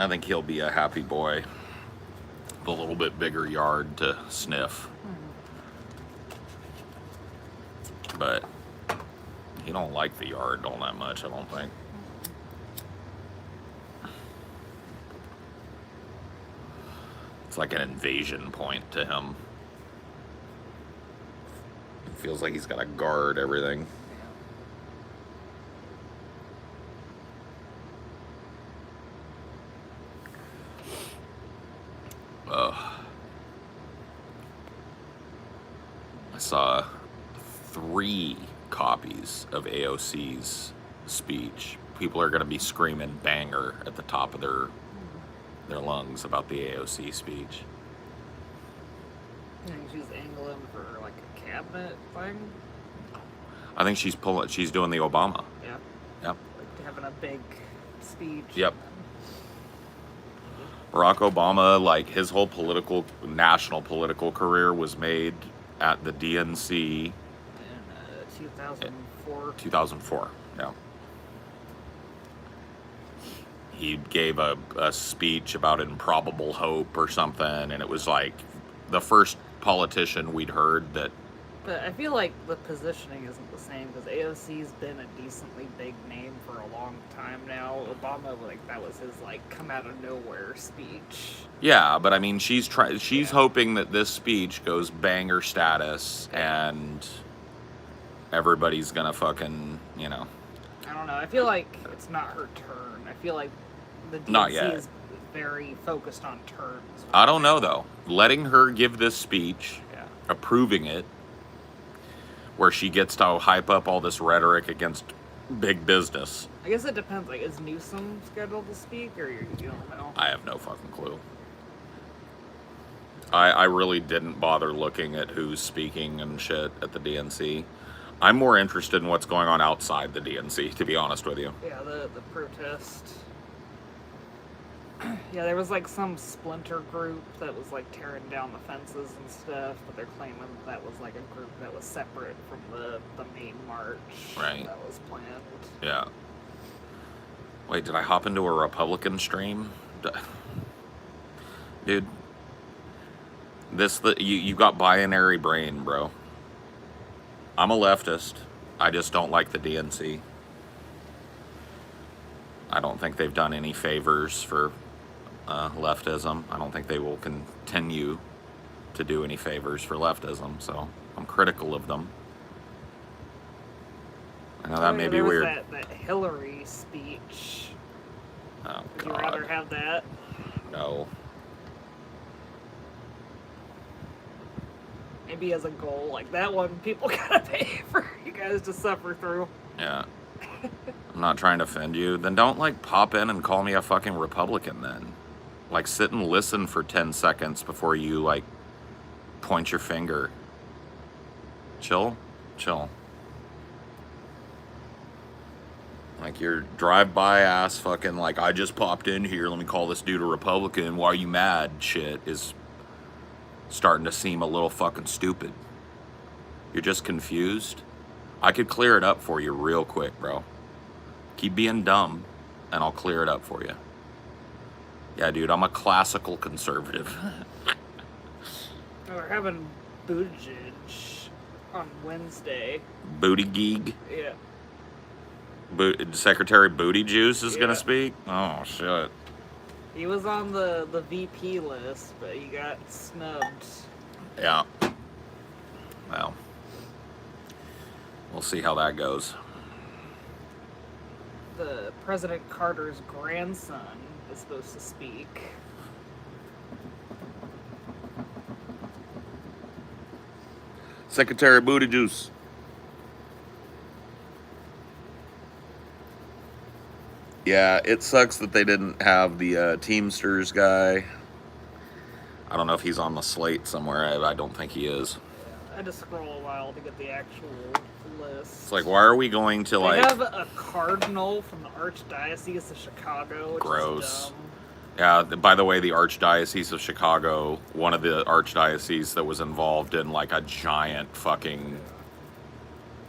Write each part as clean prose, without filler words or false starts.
I think he'll be a happy boy. With a little bit bigger yard to sniff. But he don't like the yard all that much, I don't think. It's like an invasion point to him. It feels like he's got to guard everything. I saw 3 copies of AOC's speech. People are going to be screaming banger at the top of their lungs about the AOC speech. I think she's angling for like a cabinet thing. I think she's doing the Obama. Yeah. Yep. Like having a big speech. Yep. Barack Obama, like his whole national political career was made at the DNC In 2004. 2004. Yeah. He gave a speech about improbable hope or something, and it was like the first politician we'd heard that. But I feel like the positioning isn't the same because AOC's been a decently big name for a long time now. Obama, like that was his like come out of nowhere speech. Yeah, but I mean, she's hoping that this speech goes banger status, and everybody's gonna fucking, I don't know. I feel like it's not her turn. I feel like the Not yet. DNC is very focused on turns. I don't know though. Letting her give this speech, Yeah. approving it, where she gets to hype up all this rhetoric against big business. I guess it depends. Like, is Newsom scheduled to speak, or you don't know? I have no fucking clue. I really didn't bother looking at who's speaking and shit at the DNC. I'm more interested in what's going on outside the DNC, to be honest with you. Yeah, the protest. Yeah, there was like some splinter group that was like tearing down the fences and stuff, but they're claiming that was like a group that was separate from the main march Right. that was planned. Yeah. Wait, did I hop into a Republican stream? Dude. You got binary brain, bro. I'm a leftist. I just don't like the DNC. I don't think they've done any favors for leftism. I don't think they will continue to do any favors for leftism, so I'm critical of them. I know that may be there was weird. That Hillary speech. Oh, Would you God. rather have that? No. Maybe as a goal, like that one, people gotta pay for you guys to suffer through. Yeah. I'm not trying to offend you. Then don't, like, pop in and call me a fucking Republican then. Like, sit and listen for 10 seconds before you, like, point your finger. Chill. Like, your drive-by ass fucking, like, I just popped in here, let me call this dude a Republican, why are you mad shit is starting to seem a little fucking stupid. You're just confused. I could clear it up for you real quick, bro. Keep being dumb, and I'll clear it up for you. Yeah, dude, I'm a classical conservative. We're having Buttigieg on Wednesday. Booty geek. Yeah. Secretary Booty Juice is Yeah. gonna speak? Oh, shit. He was on the VP list, but he got snubbed. Yeah. Well, we'll see how that goes. The President Carter's grandson is supposed to speak. Secretary Booty Juice. Yeah, it sucks that they didn't have the Teamsters guy. I don't know if he's on the slate somewhere. I don't think he is. I had to scroll a while to get the actual list. It's like, why are we going to, They like... have a cardinal from the Archdiocese of Chicago, which Gross. is dumb. Yeah, by the way, the Archdiocese of Chicago, one of the archdioceses that was involved in, like, a giant fucking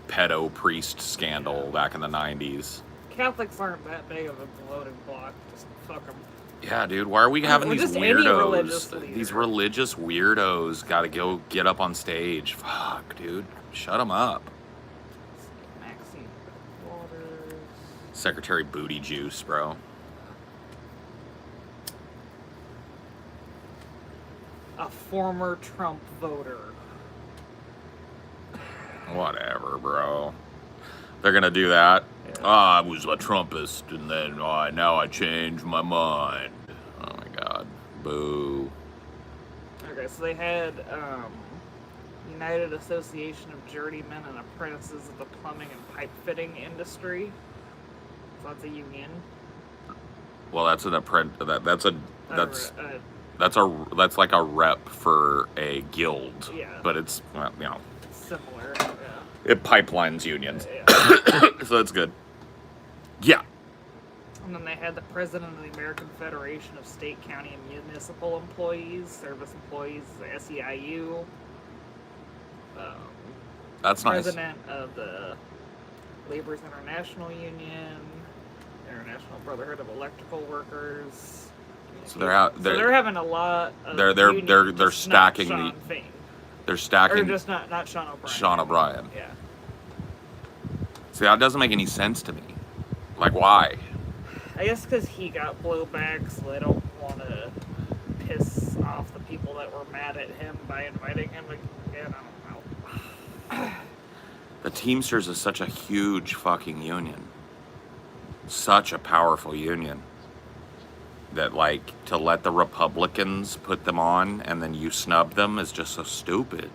pedo priest scandal back in the 90s. Catholics aren't that big of a voting bloc. Just fuck them. Yeah, dude. Why are we having Or these just any religious weirdos? leader. These religious weirdos got to go get up on stage. Fuck, dude. Shut them up. Maxine Waters. Secretary Booty Juice, bro. A former Trump voter. Whatever, bro. They're gonna do that. Yeah. I was a Trumpist, and then now I changed my mind. Oh my god, boo. Okay, so they had United Association of Journeymen and Apprentices of the Plumbing and Pipe Fitting Industry. So that's a union. Well, that's an that's Uh, that's like a rep for a guild. Yeah. But it's, well, similar. Yeah. it pipelines unions, Yeah. so that's good. Yeah. And then they had the president of the American Federation of State, County, and Municipal Employees, Service Employees, the SEIU. That's nice. President of the Labor's International Union, International Brotherhood of Electrical Workers. So they're having a lot of they're unions, just not stacking Sean Fain. they're Or stacking just not Sean O'Brien. Sean O'Brien. Yeah. See, that doesn't make any sense to me. Like, why? I guess because he got blowback, so they don't want to piss off the people that were mad at him by inviting him again. I don't know. The Teamsters is such a huge fucking union. Such a powerful union. That, like, to let the Republicans put them on and then you snub them is just so stupid.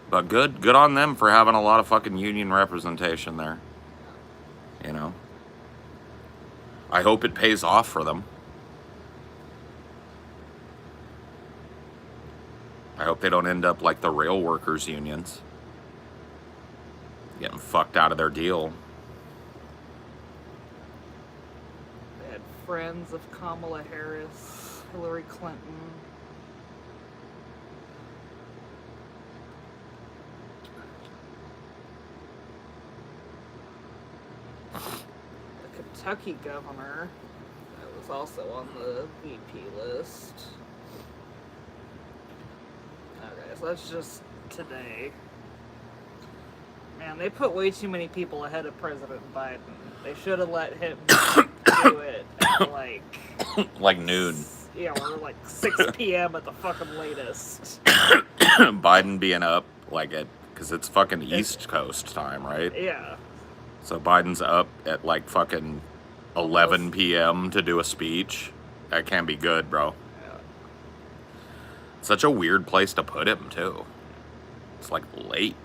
But good on them for having a lot of fucking union representation there. You know? I hope it pays off for them. I hope they don't end up like the rail workers unions. Getting fucked out of their deal. They had friends of Kamala Harris, Hillary Clinton. The Kentucky governor that was also on the VP list. Okay, so that's just today. Man, they put way too many people ahead of President Biden. They should have let him do it at Like noon. Yeah, or like 6 p.m. at the fucking latest. Biden being up like at, because it's fucking East Coast time, right? Yeah. So Biden's up at like fucking 11 p.m. to do a speech. That can't be good, bro. Yeah. Such a weird place to put him, too. It's like late.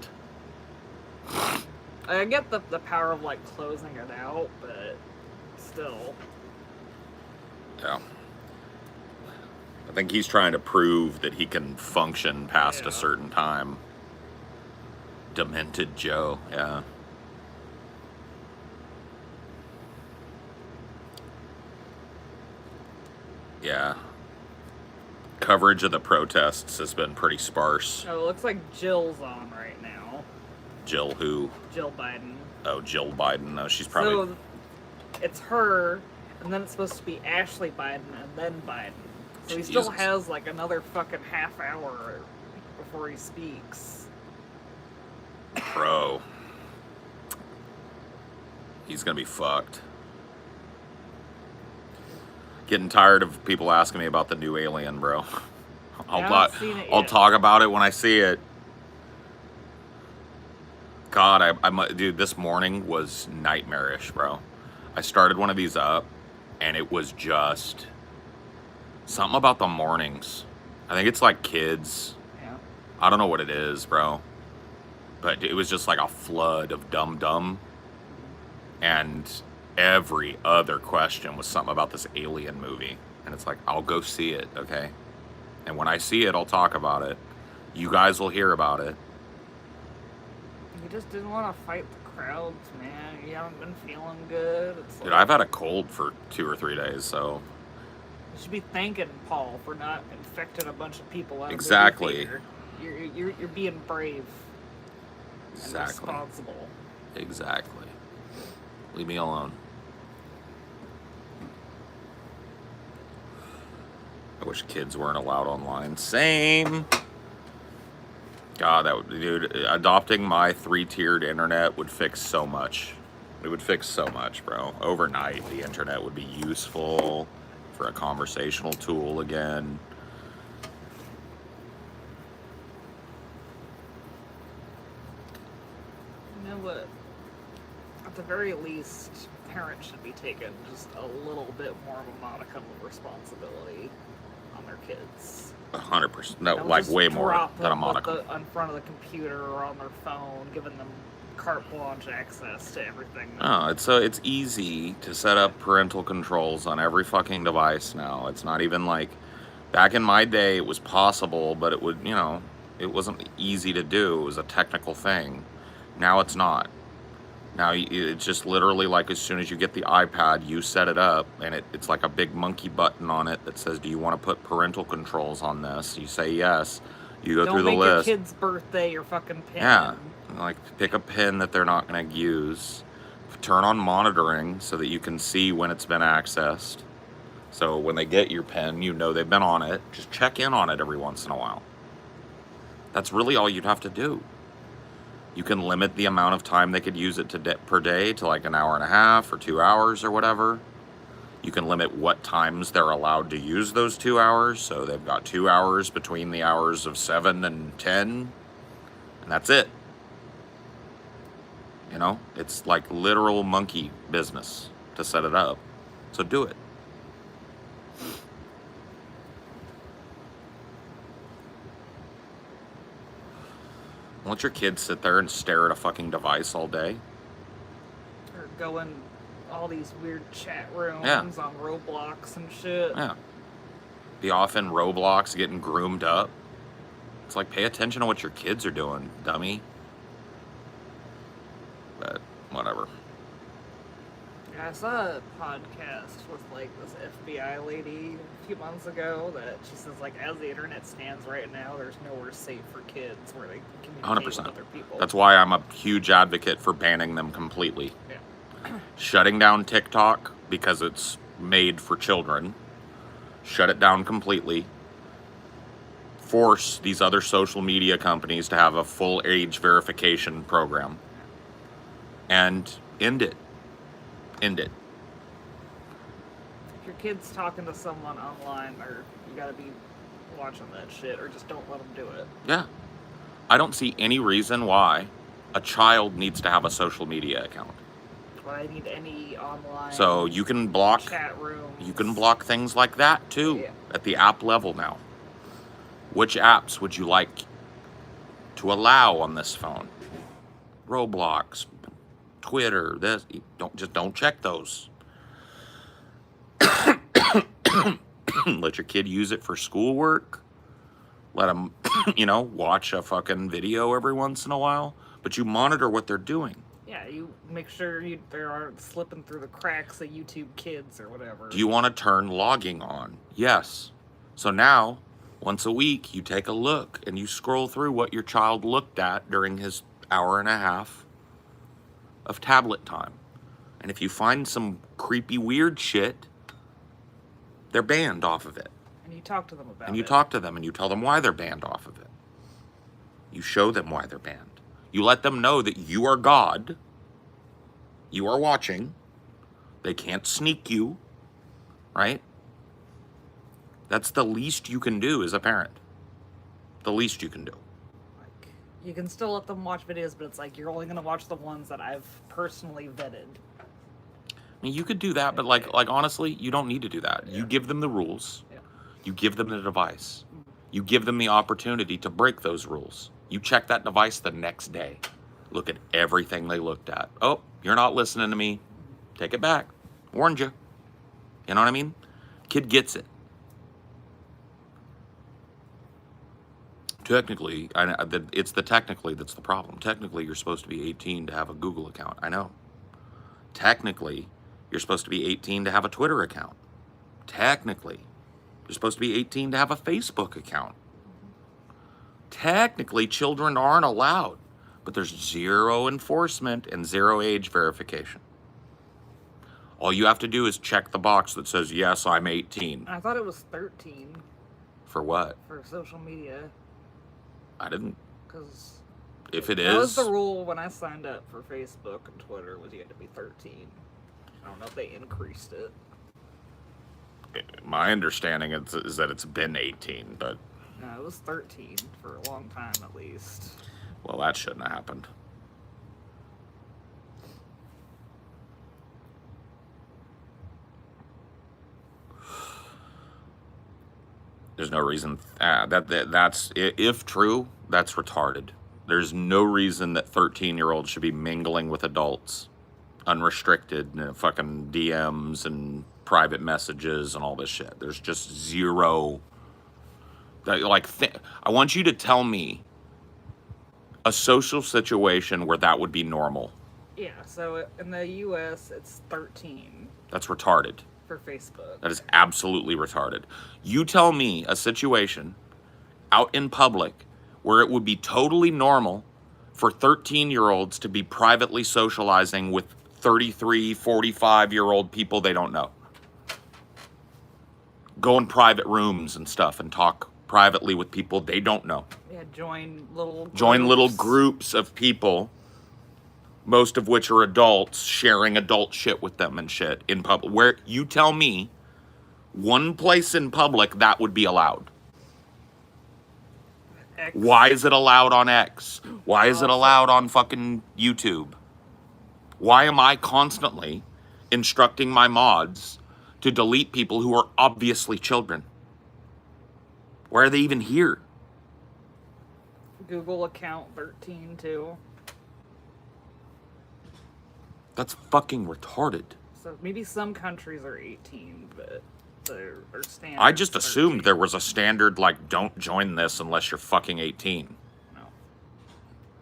I get the power of like closing it out, but still. Yeah. I think he's trying to prove that he can function past Yeah. a certain time. Demented Joe, yeah. Yeah. Coverage of the protests has been pretty sparse. Oh, it looks like Jill's on right now. Jill who? Jill Biden. Oh, Jill Biden. No, she's probably... So it's her, and then it's supposed to be Ashley Biden, and then Biden. So he still Jesus. has like another fucking half hour before he speaks. Bro. He's gonna be fucked. Getting tired of people asking me about the new Alien, bro. haven't seen it I'll yet. talk about it when I see it. God, dude, this morning was nightmarish, bro. I started one of these up, and it was just something about the mornings. I think it's like kids. Yeah. I don't know what it is, bro. But it was just like a flood of dumb. And every other question was something about this Alien movie. And it's like, I'll go see it, okay? And when I see it, I'll talk about it. You guys will hear about it. You just didn't want to fight the crowds, man. You haven't been feeling good. It's Dude, like, I've had a cold for 2 or 3 days, so... You should be thanking Paul for not infecting a bunch of people out of Exactly. the theater. You're being brave and Exactly. responsible. Exactly. Leave me alone. I wish kids weren't allowed online. Same. God, dude, adopting my 3-tiered internet would fix so much. It would fix so much, bro. Overnight, the internet would be useful for a conversational tool again. You know what? At the very least, parents should be taking just a little bit more of a modicum of responsibility on their kids. 100%. No, Don't like just way more drop than a them modicum. in front of the computer or on their phone, giving them carte blanche access to everything. No, it's easy to set up parental controls on every fucking device now. It's not even like back in my day it was possible, but it would, it wasn't easy to do. It was a technical thing. Now it's not. Now it's just literally like as soon as you get the iPad, you set it up, and it's like a big monkey button on it that says, "Do you want to put parental controls on this?" You say yes. You go through the list. Don't make your kid's birthday your fucking pin. Yeah, like pick a pin that they're not going to use. Turn on monitoring so that you can see when it's been accessed. So when they get your pin, you know they've been on it. Just check in on it every once in a while. That's really all you'd have to do. You can limit the amount of time they could use it per day to like an hour and a half or 2 hours or whatever. You can limit what times they're allowed to use those 2 hours. So they've got 2 hours between the hours of 7 and 10. And that's it. It's like literal monkey business to set it up. So do it. Let your kids sit there and stare at a fucking device all day. Or go in all these weird chat rooms on Roblox and shit. Yeah. Be off in Roblox getting groomed up. It's like, pay attention to what your kids are doing, dummy. But, whatever. Yeah, I saw a podcast with like this FBI lady a few months ago that she says like as the internet stands right now, there's nowhere safe for kids where they can communicate 100%. with other people. That's why I'm a huge advocate for banning them completely. Yeah. Shutting down TikTok because it's made for children. Shut it down completely. Force these other social media companies to have a full age verification program. And end it. End it. If your kid's talking to someone online, or you gotta be watching that shit, or just don't let them do it. Yeah. I don't see any reason why a child needs to have a social media account. Well, I need any online So you can block chat rooms. You can block things like that too at the app level now. Which apps would you like to allow on this phone? Roblox, Twitter, this. Don't check those. Let your kid use it for schoolwork. Let them, watch a fucking video every once in a while. But you monitor what they're doing. Yeah, you make sure they aren't slipping through the cracks of YouTube Kids or whatever. Do you want to turn logging on? Yes. So now, once a week, you take a look and you scroll through what your child looked at during his hour and a half of tablet time. And if you find some creepy, weird shit, they're banned off of it. And you talk to them about it. And you talk to them and you tell them why they're banned off of it. You show them why they're banned. You let them know that you are God. You are watching. They can't sneak you. Right? That's the least you can do as a parent. The least you can do. Like, you can still let them watch videos, but it's like you're only going to watch the ones that I've personally vetted. I mean, you could do that, but like honestly, you don't need to do that. Yeah. You give them the rules. Yeah. You give them the device. You give them the opportunity to break those rules. You check that device the next day. Look at everything they looked at. Oh, you're not listening to me. Take it back. Warned you. You know what I mean? Kid gets it. Technically, it's the technically that's the problem. Technically, you're supposed to be 18 to have a Google account. I know. Technically, you're supposed to be 18 to have a Twitter account. Technically, you're supposed to be 18 to have a Facebook account. Technically, children aren't allowed. But there's zero enforcement and zero age verification. All you have to do is check the box that says, yes, I'm 18. I thought it was 13 For what? for social media. I didn't. Because If it that was is, the rule when I signed up for Facebook and Twitter, was you had to be 13. I don't know if they increased it. my understanding is that it's been 18, but, No, it was 13 for a long time at least. well, that shouldn't have happened. There's no reason that's if true, that's retarded. There's no reason that 13-year-olds should be mingling with adults, unrestricted, fucking DMs and private messages and all this shit. There's just zero. I want you to tell me a social situation where that would be normal. Yeah, so in the US, it's 13 That's retarded. for Facebook. That is absolutely retarded. You tell me a situation out in public where it would be totally normal for 13-year-olds to be privately socializing with 33, 45-year-old people they don't know. Go in private rooms and stuff and talk privately with people they don't know. Yeah, join little Groups of people, most of which are adults, sharing adult shit with them and shit in public. Where you tell me one place in public that would be allowed. X. Why is it allowed on X? Why is it allowed on fucking YouTube? Why am I constantly instructing my mods to delete people who are obviously children? Why are they even here? Google account 13 too. That's fucking retarded. So maybe some countries are 18, but their standard. I just is assumed 13. there was a standard like, don't join this unless you're fucking 18. No.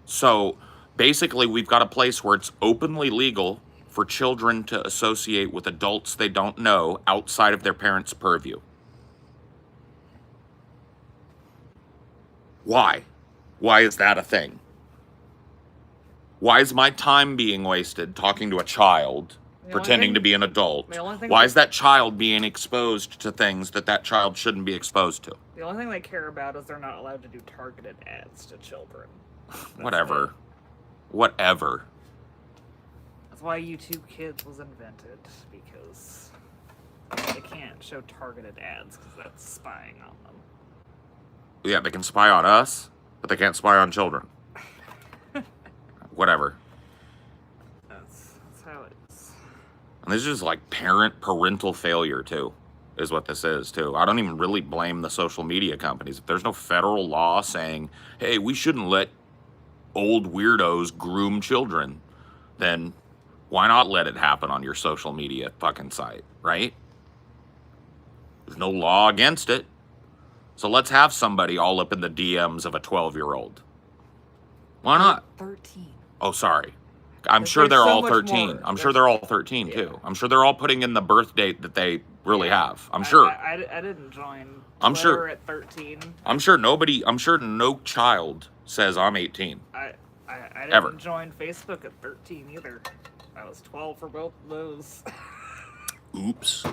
So basically, we've got a place where it's openly legal for children to associate with adults they don't know outside of their parents' purview. Why? Why is that a thing? Why is my time being wasted talking to a child pretending to be an adult? Why is that child being exposed to things that child shouldn't be exposed to? The only thing they care about is they're not allowed to do targeted ads to children. Whatever. Whatever. That's why YouTube Kids was invented, because they can't show targeted ads because that's spying on them. Yeah, they can spy on us, but they can't spy on children. Whatever. That's how it is. And this is just like parental failure too, is what this is too. I don't even really blame the social media companies. If there's no federal law saying, hey, we shouldn't let old weirdos groom children, then why not let it happen on your social media fucking site, right? There's no law against it. So let's have somebody all up in the DMs of a 12-year-old. Why not? 13. Oh, sorry. I'm But sure there's they're so all much 13. more. I'm sure they're all 13 too. I'm sure they're all putting in the birth date that they really have. I'm I- sure. I didn't join I'm Twitter sure. at 13. I'm sure no child says I'm 18. I didn't Ever. join Facebook at 13 either. I was 12 for both of those. Oops.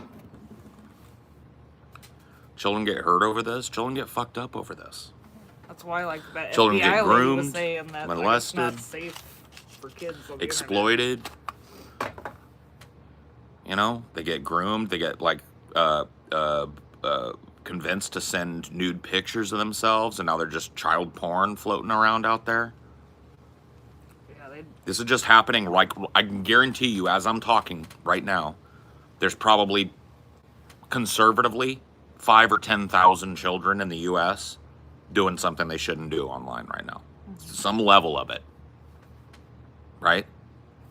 Children get hurt over this. Children get fucked up over this. That's why, like, that Children FBI get lady was groomed, saying that like, it's molested, not safe for kids on the Exploited. You know, they get groomed. They get like convinced to send nude pictures of themselves, and now they're just child porn floating around out there. internet. Yeah, This is just happening. Like, I can guarantee you, as I'm talking right now, there's probably conservatively 5,000 or 10,000 children in the U.S. doing something they shouldn't do online right now. Some level of it, right?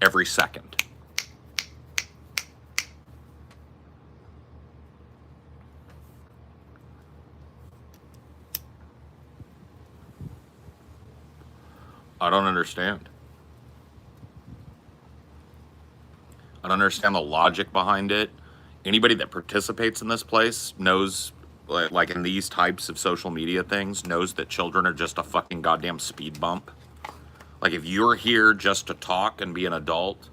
Every second. I don't understand. I don't understand the logic behind it. Anybody that participates in this place knows, like in these types of social media things, knows that children are just a fucking goddamn speed bump. Like, if you're here just to talk and be an adult,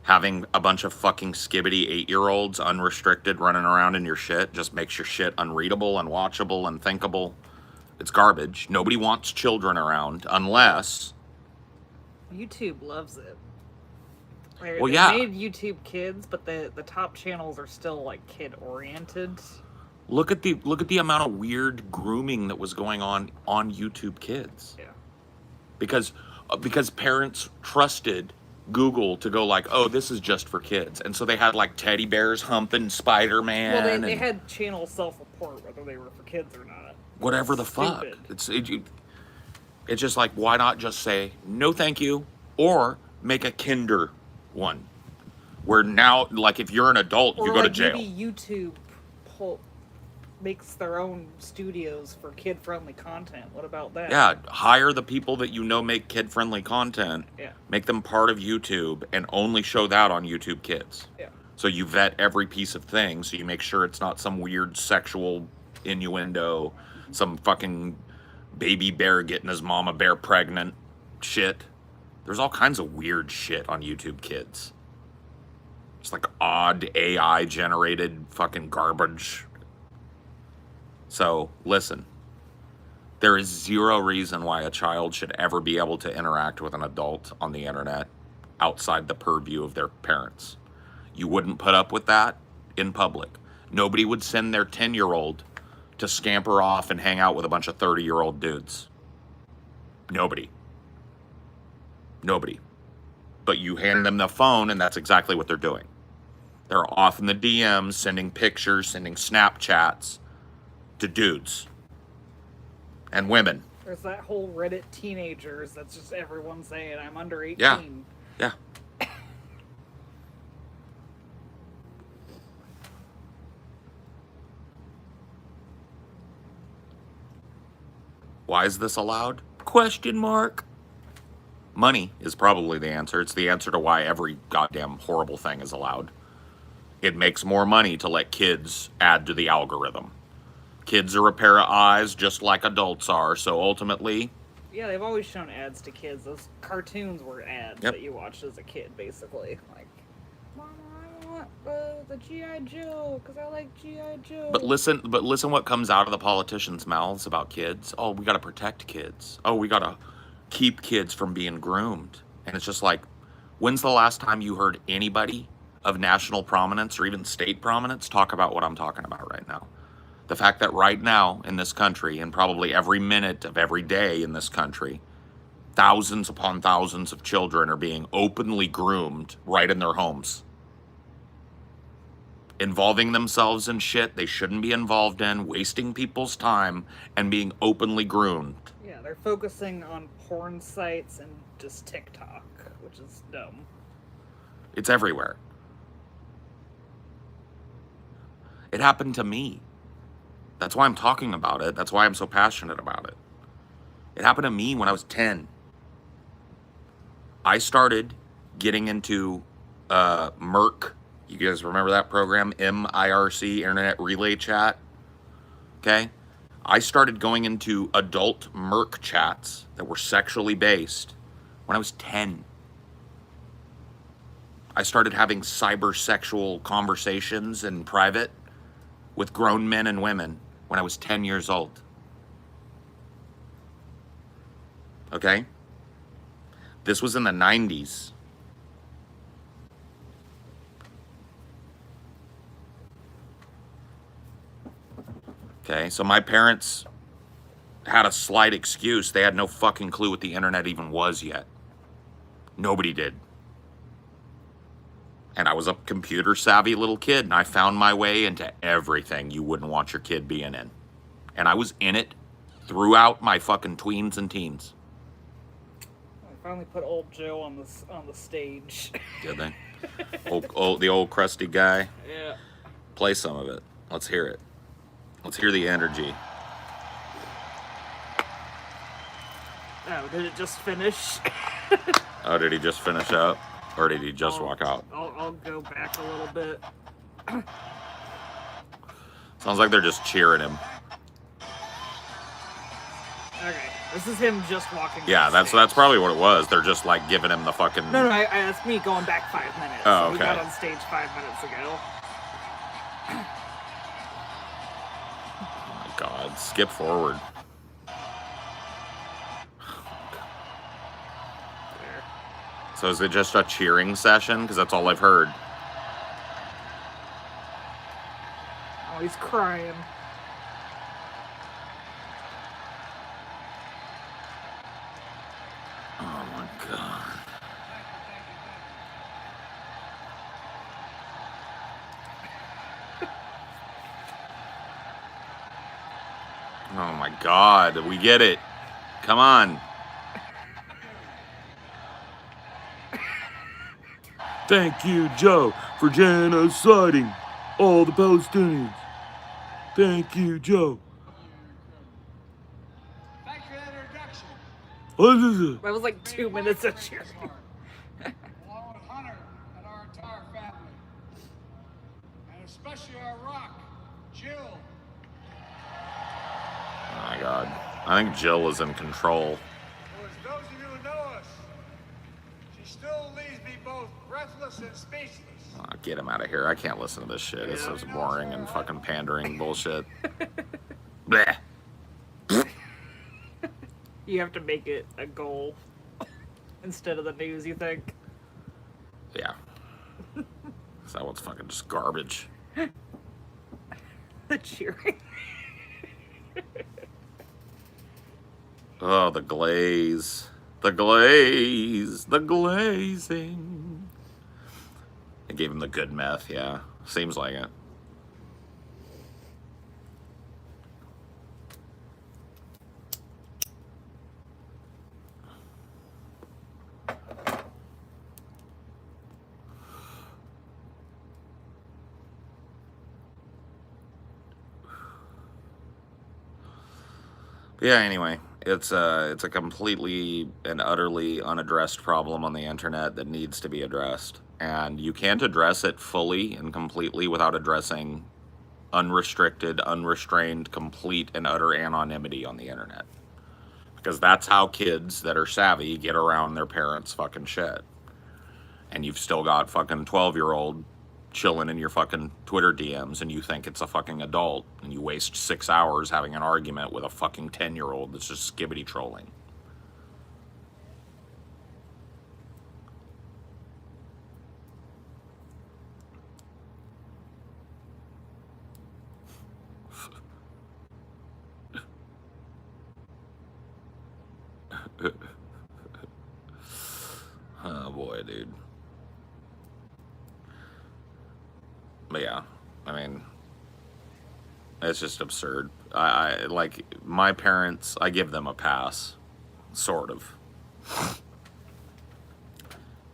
having a bunch of fucking skibbity 8-year-olds unrestricted running around in your shit just makes your shit unreadable, unwatchable, unthinkable. It's garbage. Nobody wants children around unless... YouTube loves it. Well, They yeah. made YouTube Kids, but the top channels are still like kid oriented. Look at the amount of weird grooming that was going on YouTube Kids. Yeah. Because parents trusted Google to go like, oh, this is just for kids, and so they had like teddy bears humping Spider-Man. Well, they had channels self-report whether they were for kids or not. Whatever the fuck. It's just like, why not just say no, thank you, or make a Kinder one, where now, like, if you're an adult, Or you go like to jail. maybe YouTube makes their own studios for kid-friendly content. What about that? Yeah, hire the people that you know make kid-friendly content. Yeah. Make them part of YouTube and only show that on YouTube Kids. Yeah. So you vet every piece of thing, so you make sure it's not some weird sexual innuendo, some fucking baby bear getting his mama bear pregnant shit. There's all kinds of weird shit on YouTube Kids. It's like odd AI generated fucking garbage. So, listen. There is zero reason why a child should ever be able to interact with an adult on the internet outside the purview of their parents. You wouldn't put up with that in public. Nobody would send their 10-year-old to scamper off and hang out with a bunch of 30-year-old dudes. Nobody. But you hand them the phone, and that's exactly what they're doing. They're off in the DMs, sending pictures, sending Snapchats to dudes and women. There's that whole Reddit teenagers that's just everyone saying, I'm under 18. Yeah. Why is this allowed? Question mark. Money is probably the answer. It's the answer to why every goddamn horrible thing is allowed. It makes more money to let kids add to the algorithm. Kids are a pair of eyes just like adults are, so ultimately... Yeah, they've always shown ads to kids. Those cartoons were ads Yep. that you watched as a kid, basically. Like, Mama, I want the G.I. Joe, because I like G.I. Joe. But listen what comes out of the politicians' mouths about kids. Oh, we gotta protect kids. Oh, we gotta keep kids from being groomed. And it's just like, when's the last time you heard anybody of national prominence or even state prominence talk about what I'm talking about right now? The fact that right now in this country, and probably every minute of every day in this country, thousands upon thousands of children are being openly groomed right in their homes. Involving themselves in shit they shouldn't be involved in, wasting people's time, and being openly groomed. Yeah, they're focusing on porn sites and just TikTok, which is dumb. It's everywhere. It happened to me. That's why I'm talking about it. That's why I'm so passionate about it. It happened to me when I was 10. I started getting into Mirk. You guys remember that program? MIRC, Internet Relay Chat. Okay? I started going into adult Mirk chats that were sexually based when I was 10. I started having cyber-sexual conversations in private with grown men and women when I was 10 years old. Okay? This was in the 90s. Okay, so my parents had a slight excuse. They had no fucking clue what the internet even was yet. Nobody did. And I was a computer savvy little kid, and I found my way into everything you wouldn't want your kid being in. And I was in it throughout my fucking tweens and teens. I finally put old Joe on the stage. Did they? The old crusty guy. Yeah. Play some of it. Let's hear it. Let's hear the energy. Oh, did it just finish? Oh, did he just finish up? Or did he just walk out? I'll go back a little bit. Sounds like they're just cheering him. Okay. This is him just walking. Yeah, that's stage. probably what it was. They're just like giving him the fucking. No, that's me going back 5 minutes. Oh, So we okay. got on stage 5 minutes ago. Oh my God, skip forward. There. So is it just a cheering session? Because that's all I've heard. Oh, he's crying. Oh my God. Oh my God, we get it. Come on. Thank you, Joe, for genociding all the Palestinians. Thank you, Joe. Thanks for that introduction. That was like 2 minutes of cheering. Along with Hunter and our entire family. And especially our rock, Jill. Oh my God. I think Jill is in control. Well, as those of you who know us, she still leaves me both breathless and speechless. Oh, get him out of here. I can't listen to this shit. This is boring and fucking pandering bullshit. Bleh. You have to make it a goal instead of the news, you think? Yeah. So that one's fucking just garbage. The cheering. Oh, the glaze. The glaze. The glazing. They gave him the good meth, yeah. Seems like it. Yeah, anyway, it's a completely and utterly unaddressed problem on the internet that needs to be addressed. And you can't address it fully and completely without addressing unrestricted, unrestrained, complete and utter anonymity on the internet. Because that's how kids that are savvy get around their parents' fucking shit. And you've still got fucking 12-year-old chilling in your fucking Twitter DMs and you think it's a fucking adult and you waste 6 hours having an argument with a fucking 10-year-old that's just skibbity trolling. Oh boy, dude. But yeah, I mean, it's just absurd. I like my parents, I give them a pass, sort of.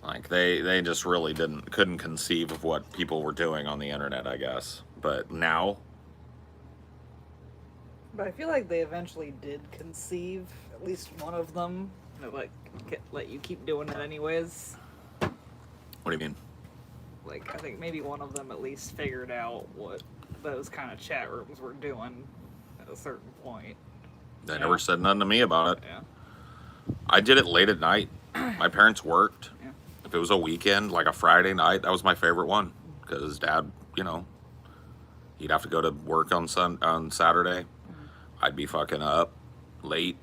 Like they just really couldn't conceive of what people were doing on the internet, I guess. But now, But I feel like they eventually did conceive, at least one of them, that like let you keep doing it anyways. what do you mean? Like, I think maybe one of them at least figured out what those kind of chat rooms were doing at a certain point. They never said nothing to me about it. Yeah. I did it late at night. My parents worked. Yeah. If it was a weekend, like a Friday night, that was my favorite one. Because Dad, he'd have to go to work on Saturday. I'd be fucking up late,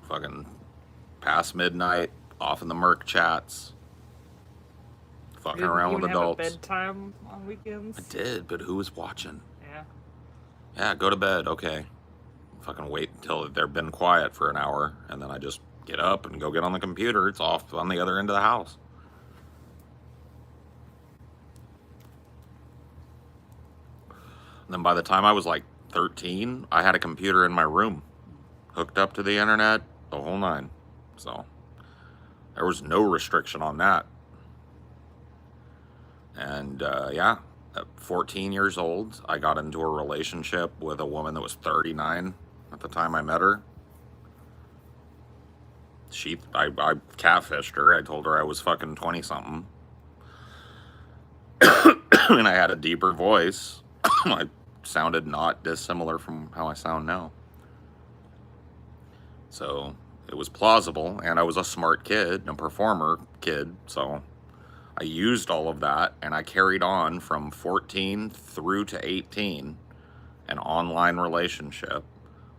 fucking past midnight, off in the Merc chats, fucking around with adults. Have a bedtime on weekends? I did, but who was watching? Yeah. Yeah, go to bed. Okay. Fucking wait until they've been quiet for an hour, and then I just get up and go get on the computer. It's off on the other end of the house. And then by the time I was like 13, I had a computer in my room, hooked up to the internet, the whole nine. So there was no restriction on that. And yeah, at 14 years old, I got into a relationship with a woman that was 39 at the time I met her. I catfished her. I told her I was fucking 20-something. And I had a deeper voice. I sounded not dissimilar from how I sound now. So it was plausible, and I was a smart kid and a performer kid, so I used all of that, and I carried on from 14 through to 18, an online relationship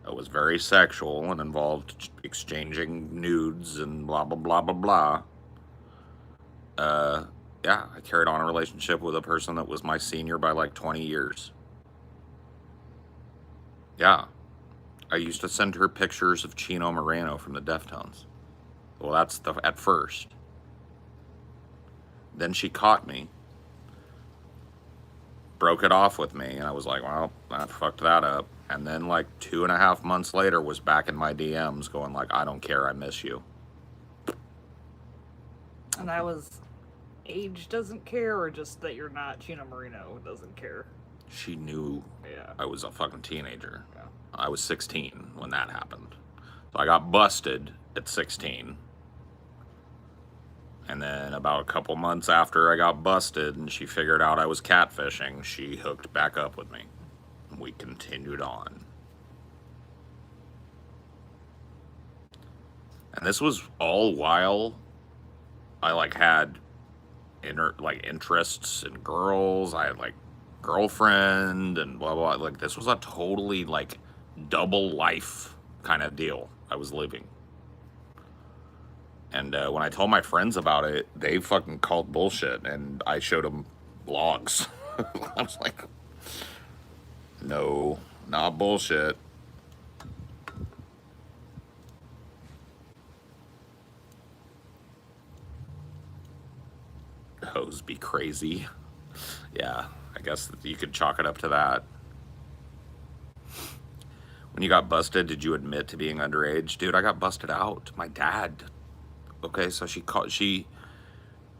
that was very sexual and involved exchanging nudes and blah, blah, blah, blah, blah. Yeah, I carried on a relationship with a person that was my senior by like 20 years. Yeah. I used to send her pictures of Chino Moreno from the Deftones. Well, that's at first. Then she caught me, broke it off with me, and I was like, well, I fucked that up. And then like 2.5 months later was back in my DMs going like, I don't care, I miss you. And that was age doesn't care, or just that you're not Chino Marino doesn't care? She knew Yeah. I was a fucking teenager. Yeah. I was 16 when that happened. So I got busted at 16. And then about a couple months after I got busted and she figured out I was catfishing, she hooked back up with me. And we continued on. And this was all while I like had interests in girls. I had like girlfriend and blah blah. Like this was a totally like double life kind of deal I was living. And when I told my friends about it, they fucking called bullshit, and I showed them logs. I was like, no, not bullshit. Hoes be crazy. Yeah, I guess you could chalk it up to that. When you got busted, did you admit to being underage? Dude, I got busted out. My dad. Okay, so she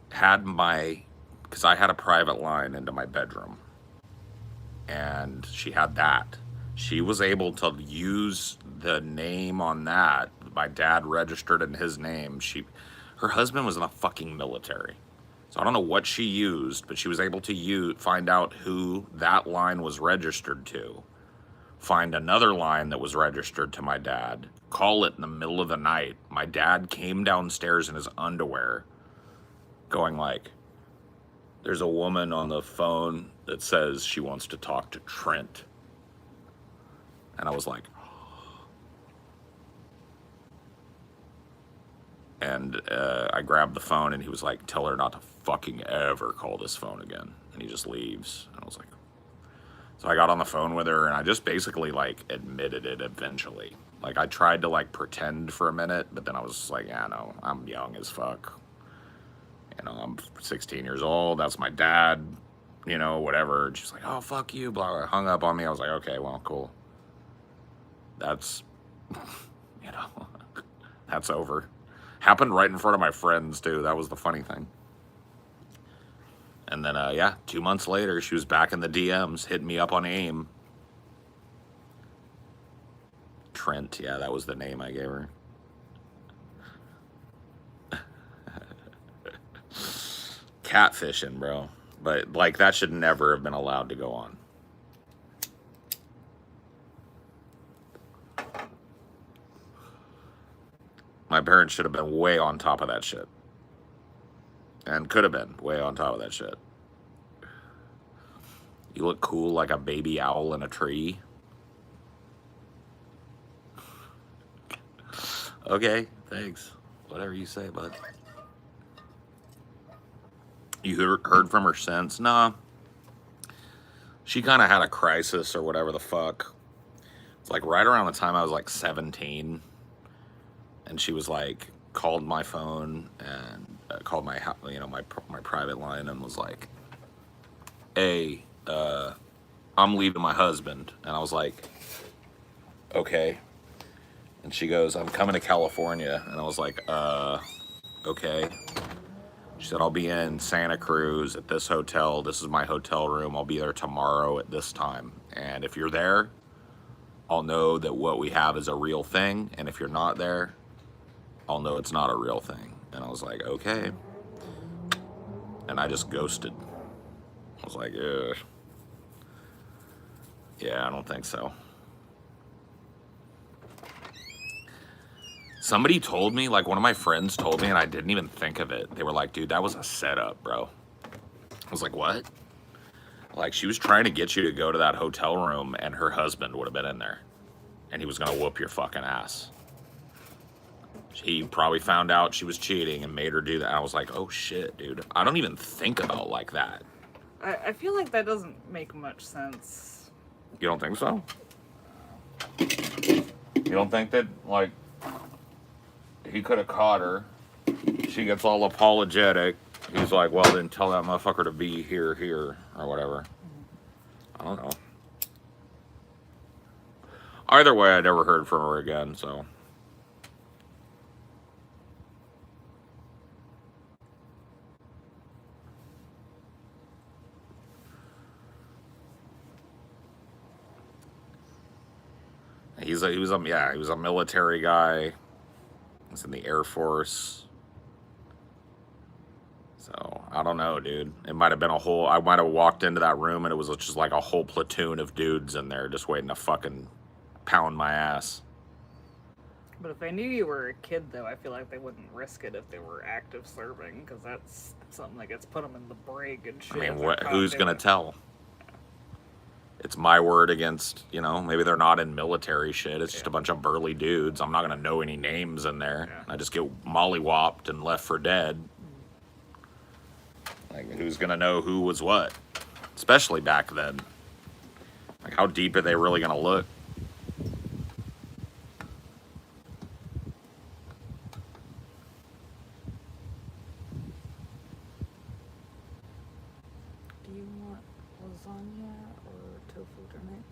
had because I had a private line into my bedroom. And she had that. She was able to use the name on that. My dad registered in his name. Her husband was in the fucking military. So I don't know what she used, but she was able to find out who that line was registered to. Find another line that was registered to my dad. Call it in the middle of the night. My dad came downstairs in his underwear going like, there's a woman on the phone that says she wants to talk to Trent. And I was like, and I grabbed the phone and he was like, tell her not to fucking ever call this phone again. And he just leaves. And I was like, so I got on the phone with her and I just basically like admitted it eventually. Like I tried to like pretend for a minute, but then I was just like, yeah, no, I'm young as fuck. You know, I'm 16 years old. That's my dad, you know, whatever. And she's like, oh, fuck you, blah, blah. Hung up on me. I was like, okay, well, cool. That's, you know, that's over. Happened right in front of my friends, too. That was the funny thing. And then, yeah, 2 months later, she was back in the DMs, hitting me up on AIM. Trent, yeah, that was the name I gave her. Catfishing, bro. But, like, that should never have been allowed to go on. My parents should have been way on top of that shit. And could have been way on top of that shit. You look cool like a baby owl in a tree. Okay, thanks. Whatever you say, bud. You heard from her since? Nah. She kind of had a crisis or whatever the fuck. It's like right around the time I was like 17. And she was like, called my phone and called my, you know, my private line and was like, hey, I'm leaving my husband. And I was like, okay. And she goes, I'm coming to California. And I was like, okay. She said, I'll be in Santa Cruz at this hotel. This is my hotel room. I'll be there tomorrow at this time. And if you're there, I'll know that what we have is a real thing. And if you're not there, I'll know it's not a real thing. And I was like, okay. And I just ghosted. I was like, ugh. Yeah, I don't think so. Somebody told me, like one of my friends told me, and I didn't even think of it. They were like, dude, that was a setup, bro. I was like, what? Like, she was trying to get you to go to that hotel room, and her husband would have been in there. And he was going to whoop your fucking ass. He probably found out she was cheating and made her do that. And I was like, oh shit, dude. I don't even think about like that. I feel like that doesn't make much sense. You don't think so? You don't think that, like, he could have caught her? She gets all apologetic. He's like, well, then tell that motherfucker to be here, or whatever. I don't know. Either way, I never heard from her again, so. He was a military guy. He's in the Air Force. So, I don't know, dude. It might have been I might have walked into that room and it was just like a whole platoon of dudes in there just waiting to fucking pound my ass. But if they knew you were a kid, though, I feel like they wouldn't risk it if they were active serving, because that's something that gets put them in the brig and shit. I mean, who's going to tell? It's my word against, maybe they're not in military shit. It's just a bunch of burly dudes. I'm not going to know any names in there. Yeah. I just get mollywopped and left for dead. Like, who's going to know who was what? Especially back then. Like, how deep are they really going to look? Do you want lasagna or tofu tonight?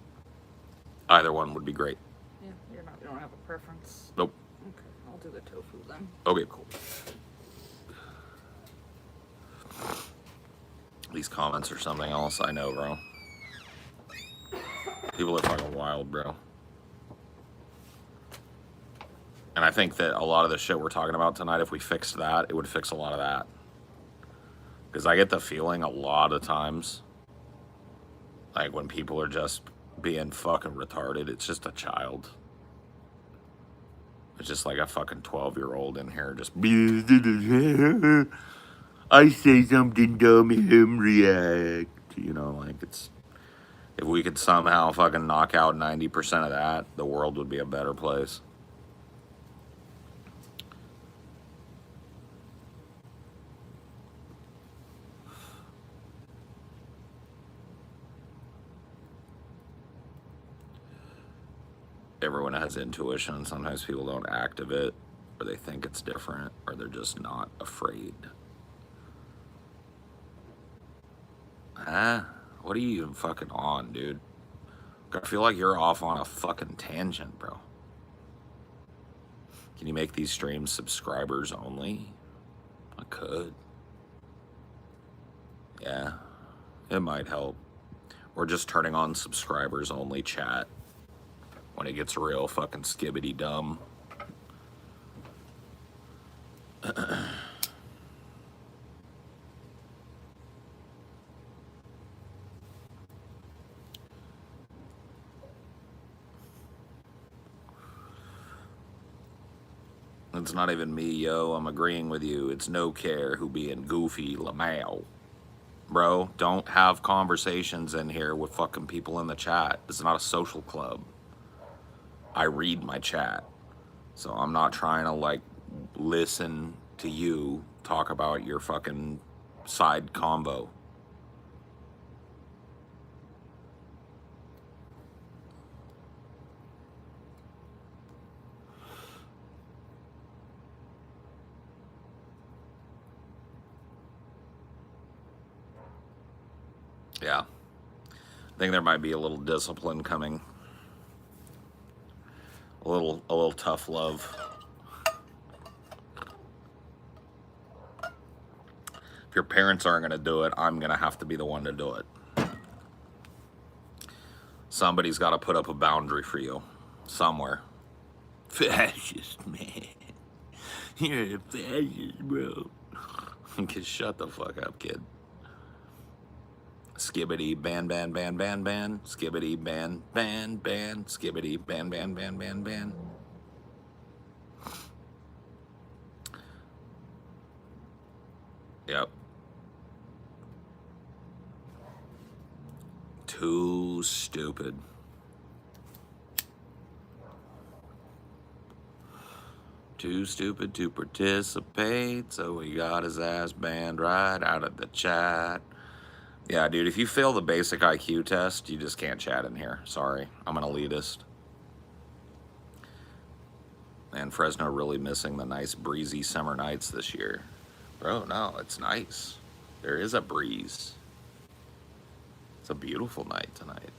Either one would be great. Yeah, you don't have a preference? Nope. Okay, I'll do the tofu then. Okay, cool. These comments are something else, I know, bro. People are fucking wild, bro. And I think that a lot of the shit we're talking about tonight, if we fixed that, it would fix a lot of that. Because I get the feeling a lot of times, like when people are just being fucking retarded, it's just a child. It's just like a fucking 12-year-old in here just... I say something dumb, him react. Like it's... If we could somehow fucking knock out 90% of that, the world would be a better place. Everyone has intuition. Sometimes people don't act of it, or they think it's different, or they're just not afraid. What are you even fucking on, dude? I feel like you're off on a fucking tangent, bro. Can you make these streams subscribers only? I could. Yeah, it might help. We're just turning on subscribers only chat when it gets real fucking skibbity dumb. It's not even me, yo. I'm agreeing with you. It's no care who being goofy, Lamau. Bro, don't have conversations in here with fucking people in the chat. This is not a social club. I read my chat. So I'm not trying to, like, listen to you talk about your fucking side combo. Yeah. I think there might be a little discipline coming. A little tough love. If your parents aren't going to do it, I'm going to have to be the one to do it. Somebody's got to put up a boundary for you. Somewhere. Fascist, man. You're a fascist, bro. Shut the fuck up, kid. Skibbity ban ban ban ban ban. Skibbity ban ban ban. Skibbity ban ban ban ban ban. Too stupid. Too stupid to participate, so he got his ass banned right out of the chat. Yeah, dude, if you fail the basic IQ test, you just can't chat in here. Sorry, I'm an elitist. And Fresno really missing the nice breezy summer nights this year. Bro, no, it's nice. There is a breeze. It's a beautiful night tonight.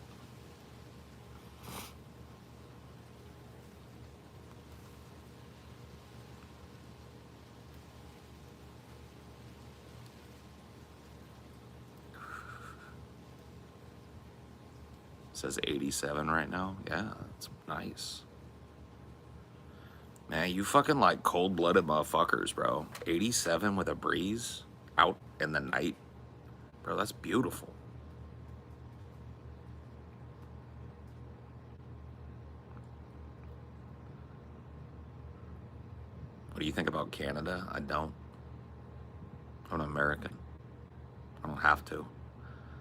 It says 87 right now. Yeah, it's nice. Man, you fucking like cold-blooded motherfuckers, bro. 87 with a breeze out in the night. Bro, that's beautiful. What do you think about Canada? I don't. I'm an American. I don't have to.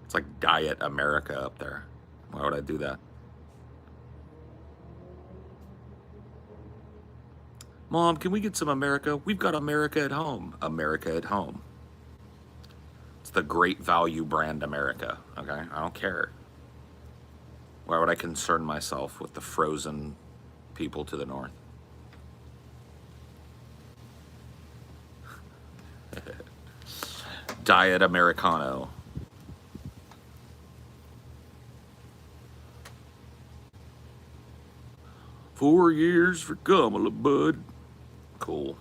It's like Diet America up there. Why would I do that? Mom, can we get some America? We've got America at home. America at home. It's the great value brand America, okay? I don't care. Why would I concern myself with the frozen people to the north? Diet Americano. "4 years for Kamala, bud." Cool.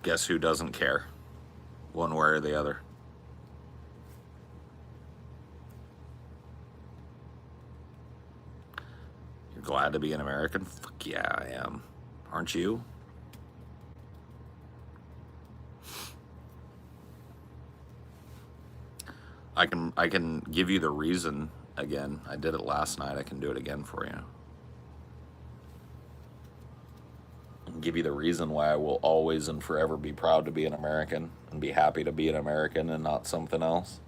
Guess who doesn't care? One way or the other. You're glad to be an American? Fuck yeah, I am. Aren't you? I can give you the reason again. I did it last night. I can do it again for you. I can give you the reason why I will always and forever be proud to be an American and be happy to be an American and not something else.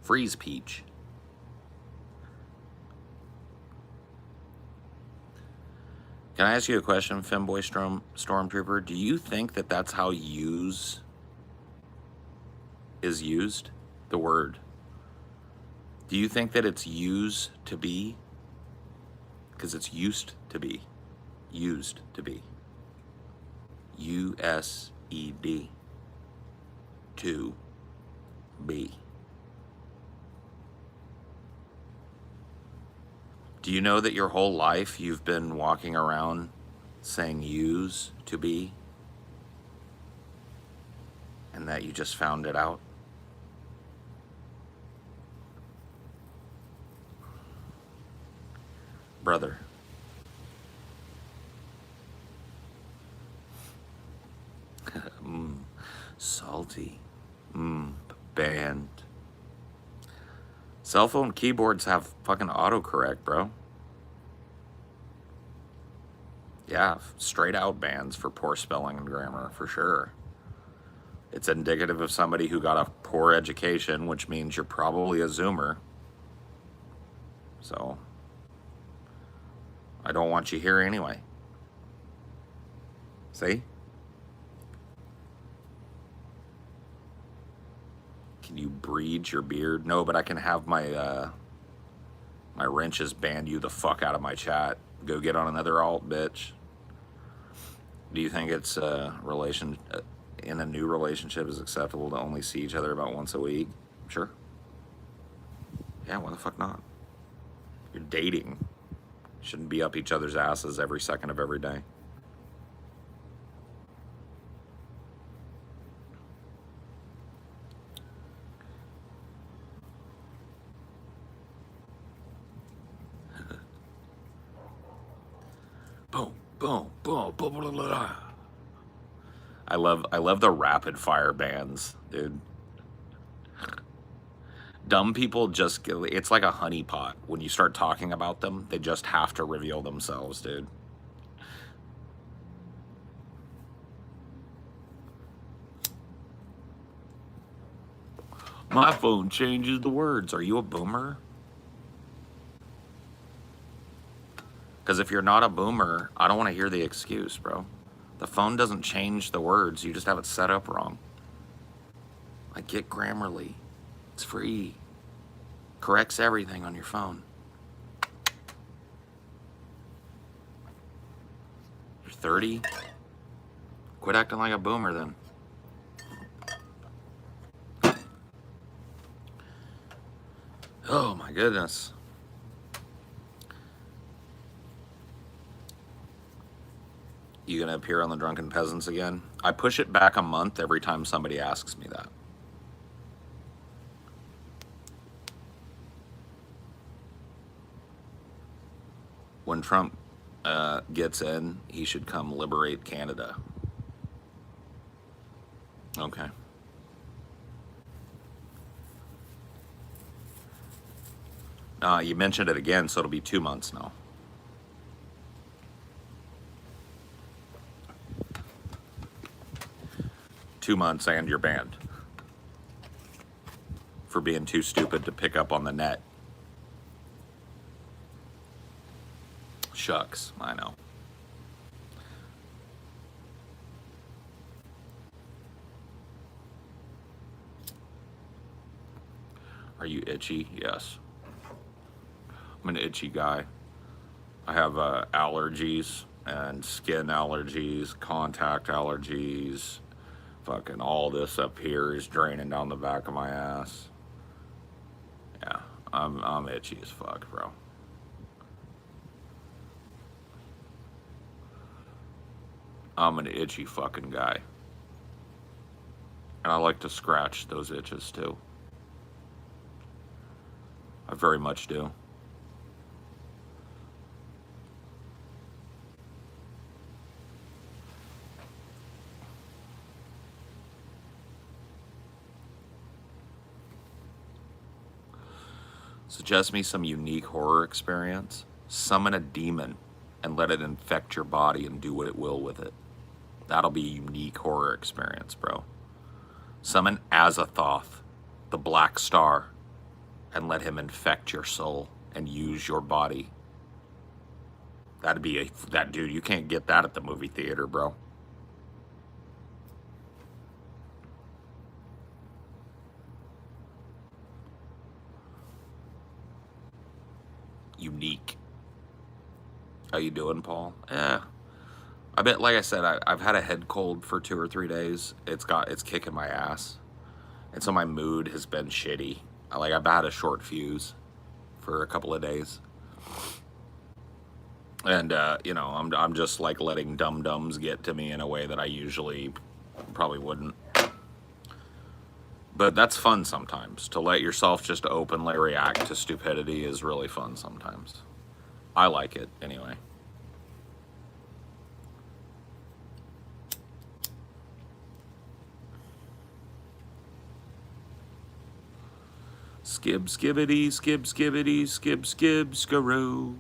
Freeze Peach. Can I ask you a question, Femboy Stormtrooper? Do you think that that's how use is used? The word. Do you think that it's use to be? Because it's used to be. Used to be. U-S-E-D. To be. Do you know that your whole life you've been walking around saying use to be? And that you just found it out? Brother. Salty. Banned. Cell phone keyboards have fucking autocorrect, bro. Yeah, straight out bans for poor spelling and grammar, for sure. It's indicative of somebody who got a poor education, which means you're probably a Zoomer. So, I don't want you here anyway. See? Can you breed your beard? No, but I can have my my wrenches band you the fuck out of my chat. Go get on another alt, bitch. Do you think it's in a new relationship is acceptable to only see each other about once a week? Sure. Yeah, why the fuck not? You're dating. Shouldn't be up each other's asses every second of every day. Boom, boom, boom, boom, blah, blah, blah. I love the rapid fire bands, dude. Dumb people just get, it's like a honeypot. When you start talking about them, they just have to reveal themselves, dude. My phone changes the words. Are you a boomer? Because if you're not a boomer, I don't want to hear the excuse, bro. The phone doesn't change the words. You just have it set up wrong. Like, get Grammarly. It's free. Corrects everything on your phone. You're 30? Quit acting like a boomer then. Oh my goodness. You gonna appear on the Drunken Peasants again? I push it back a month every time somebody asks me that. When Trump gets in, he should come liberate Canada. Okay. You mentioned it again, so it'll be 2 months now. Two months and you're banned for being too stupid to pick up on the net. Shucks, I know. Are you itchy? Yes. I'm an itchy guy. I have allergies and skin allergies, contact allergies. Fucking all this up here is draining down the back of my ass. Yeah, I'm itchy as fuck, bro. I'm an itchy fucking guy. And I like to scratch those itches too. I very much do. Suggest me some unique horror experience. Summon a demon and let it infect your body and do what it will with it. That'll be a unique horror experience, bro. Summon Azathoth, the Black Star, and let him infect your soul and use your body. That'd be that dude, you can't get that at the movie theater, bro. Unique. How you doing, Paul? Yeah. I bet, like I said, I've had a head cold for 2 or 3 days. It's kicking my ass. And so my mood has been shitty. I've had a short fuse for a couple of days. And, you know, I'm just like letting dum-dums get to me in a way that I usually probably wouldn't. But that's fun sometimes. To let yourself just openly react to stupidity is really fun sometimes. I like it anyway. Skib skibbity, skib skibbity, skib skib skaroo.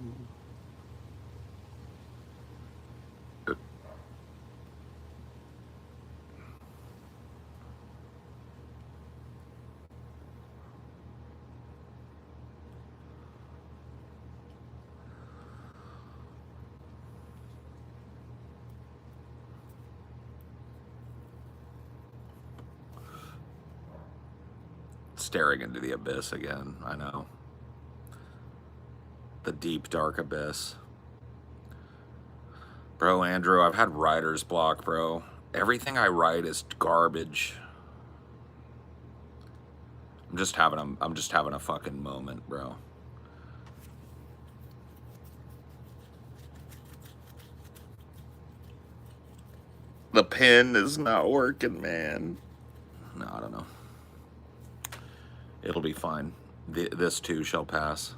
Staring into the abyss again, I know. The deep, dark abyss. Bro, Andrew, I've had writer's block, bro. Everything I write is garbage. I'm just having a fucking moment, bro. The pen is not working, man. No, I don't know. It'll be fine. This too shall pass.